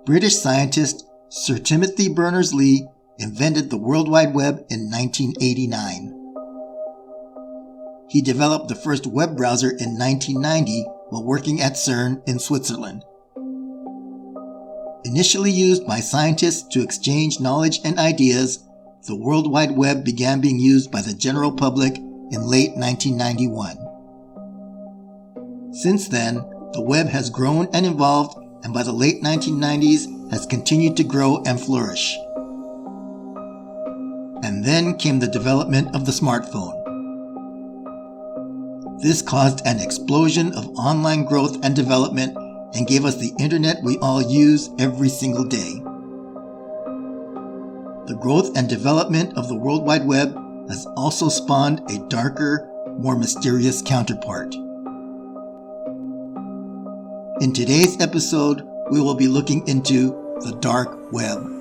British scientist Sir Timothy Berners-Lee invented the World Wide Web in 1989. He developed the first web browser in 1990 while working at CERN in Switzerland. Initially used by scientists to exchange knowledge and ideas, the World Wide Web began being used by the general public in late 1991. Since then, the web has grown and evolved, and by the late 1990s has continued to grow and flourish. And then came the development of the smartphone. This caused an explosion of online growth and development and gave us the internet we all use every single day. The growth and development of the World Wide Web has also spawned a darker, more mysterious counterpart. In today's episode, we will be looking into the dark web.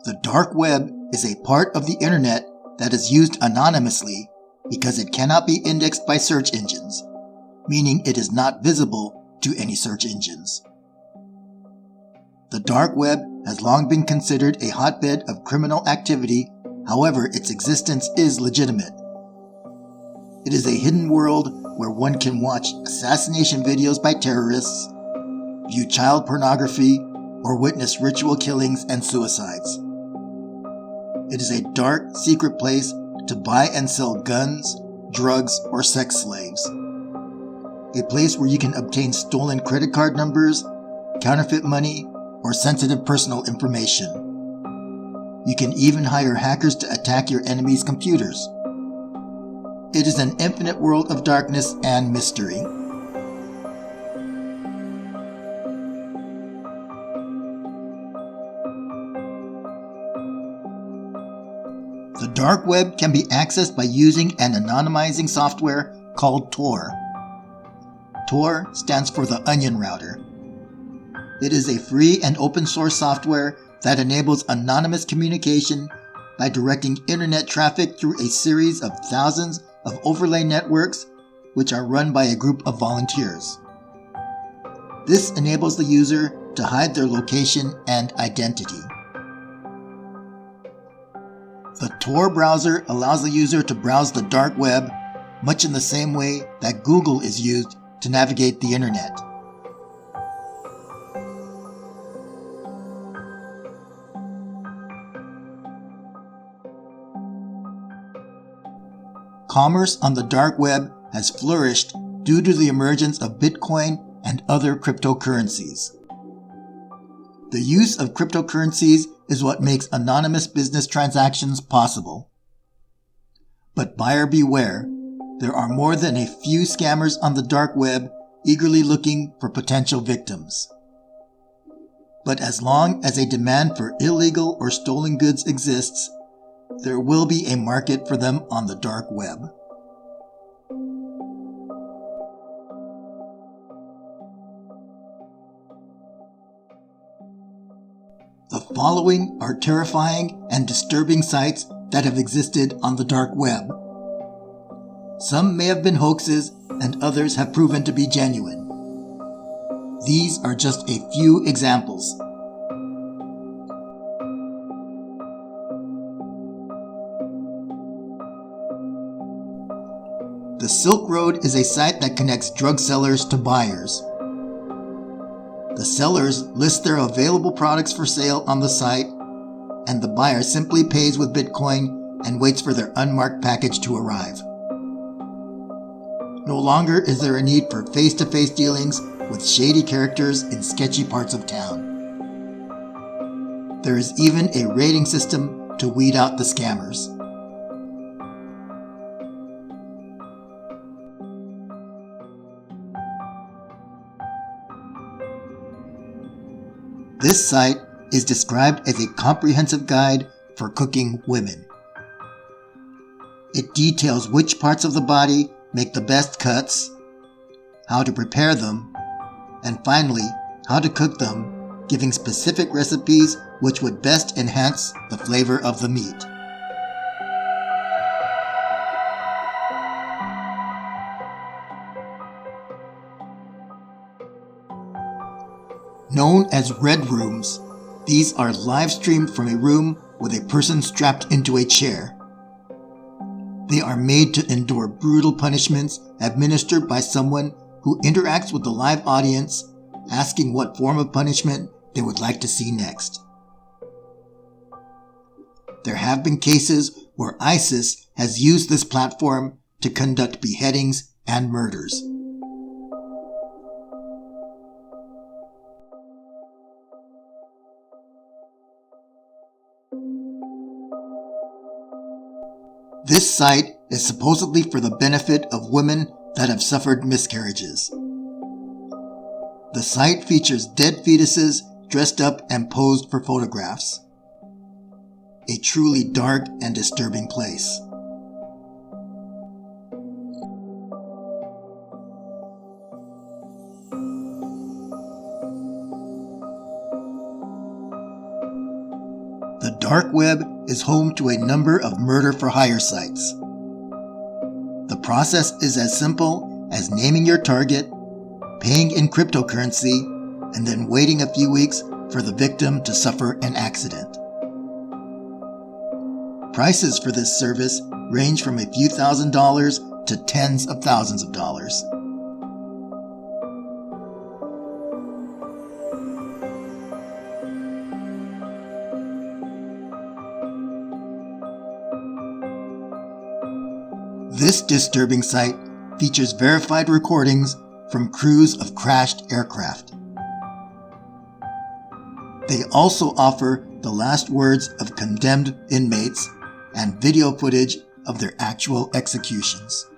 The dark web is a part of the internet that is used anonymously because it cannot be indexed by search engines, meaning it is not visible to any search engines. The dark web has long been considered a hotbed of criminal activity, however, its existence is legitimate. It is a hidden world where one can watch assassination videos by terrorists, view child pornography, or witness ritual killings and suicides. It is a dark, secret place to buy and sell guns, drugs, or sex slaves. A place where you can obtain stolen credit card numbers, counterfeit money, or sensitive personal information. You can even hire hackers to attack your enemy's computers. It is an infinite world of darkness and mystery. The dark web can be accessed by using an anonymizing software called Tor. Tor stands for the Onion Router. It is a free and open source software that enables anonymous communication by directing internet traffic through a series of thousands of overlay networks which are run by a group of volunteers. This enables the user to hide their location and identity. The Tor browser allows the user to browse the dark web much in the same way that Google is used to navigate the internet. Commerce on the dark web has flourished due to the emergence of Bitcoin and other cryptocurrencies. The use of cryptocurrencies is what makes anonymous business transactions possible. But buyer beware, there are more than a few scammers on the dark web eagerly looking for potential victims. But as long as a demand for illegal or stolen goods exists, there will be a market for them on the dark web. The following are terrifying and disturbing sites that have existed on the dark web. Some may have been hoaxes and others have proven to be genuine. These are just a few examples. The Silk Road is a site that connects drug sellers to buyers. The sellers list their available products for sale on the site, and the buyer simply pays with Bitcoin and waits for their unmarked package to arrive. No longer is there a need for face-to-face dealings with shady characters in sketchy parts of town. There is even a rating system to weed out the scammers. This site is described as a comprehensive guide for cooking women. It details which parts of the body make the best cuts, how to prepare them, and finally, how to cook them, giving specific recipes which would best enhance the flavor of the meat. Known as red rooms, these are live streamed from a room with a person strapped into a chair. They are made to endure brutal punishments administered by someone who interacts with the live audience, asking what form of punishment they would like to see next. There have been cases where ISIS has used this platform to conduct beheadings and murders. This site is supposedly for the benefit of women that have suffered miscarriages. The site features dead fetuses dressed up and posed for photographs. A truly dark and disturbing place. The dark web is home to a number of murder-for-hire sites. The process is as simple as naming your target, paying in cryptocurrency, and then waiting a few weeks for the victim to suffer an accident. Prices for this service range from a few $1,000s to tens of thousands of dollars. This disturbing site features verified recordings from crews of crashed aircraft. They also offer the last words of condemned inmates and video footage of their actual executions.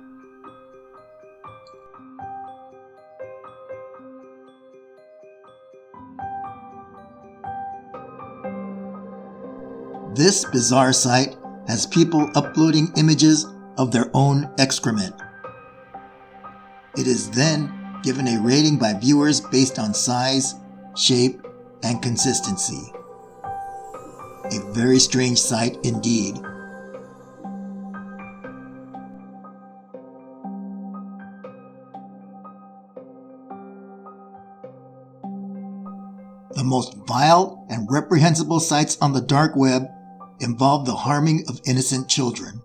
This bizarre site has people uploading images of their own excrement. It is then given a rating by viewers based on size, shape, and consistency. A very strange sight indeed. The most vile and reprehensible sites on the dark web involve the harming of innocent children.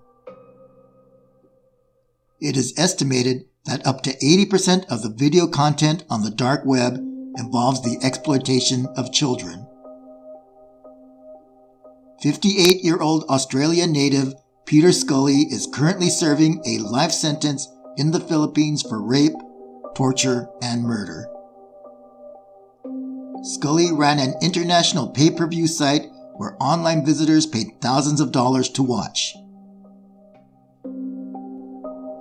It is estimated that up to 80% of the video content on the dark web involves the exploitation of children. 58-year-old Australian native Peter Scully is currently serving a life sentence in the Philippines for rape, torture, and murder. Scully ran an international pay-per-view site where online visitors paid thousands of dollars to watch.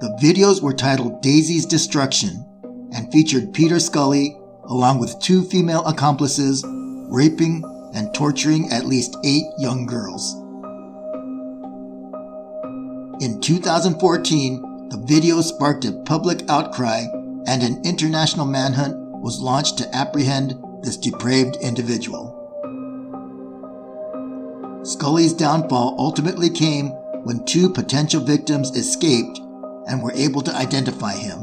The videos were titled Daisy's Destruction and featured Peter Scully, along with 2 female accomplices, raping and torturing at least 8 young girls. In 2014, the video sparked a public outcry and an international manhunt was launched to apprehend this depraved individual. Scully's downfall ultimately came when 2 potential victims escaped and were able to identify him.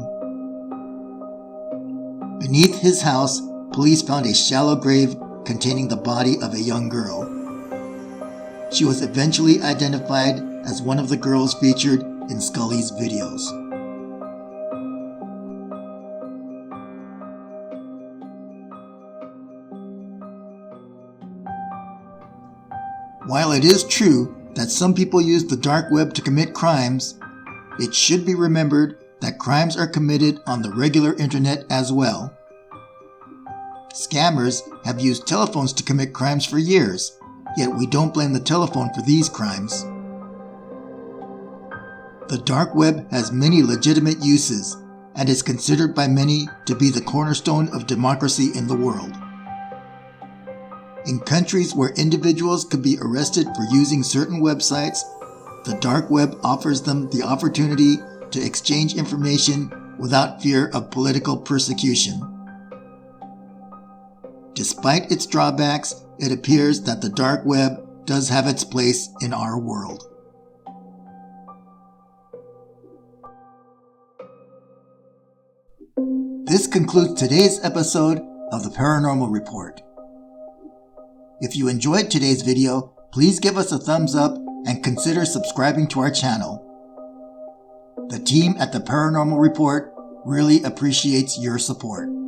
Beneath his house, police found a shallow grave containing the body of a young girl. She was eventually identified as one of the girls featured in Scully's videos. While it is true that some people use the dark web to commit crimes, it should be remembered that crimes are committed on the regular internet as well. Scammers have used telephones to commit crimes for years, yet we don't blame the telephone for these crimes. The dark web has many legitimate uses and is considered by many to be the cornerstone of democracy in the world. In countries where individuals could be arrested for using certain websites, the dark web offers them the opportunity to exchange information without fear of political persecution. Despite its drawbacks, it appears that the dark web does have its place in our world. This concludes today's episode of the Paranormal Report. If you enjoyed today's video, please give us a thumbs up and consider subscribing to our channel. The team at the Paranormal Report really appreciates your support.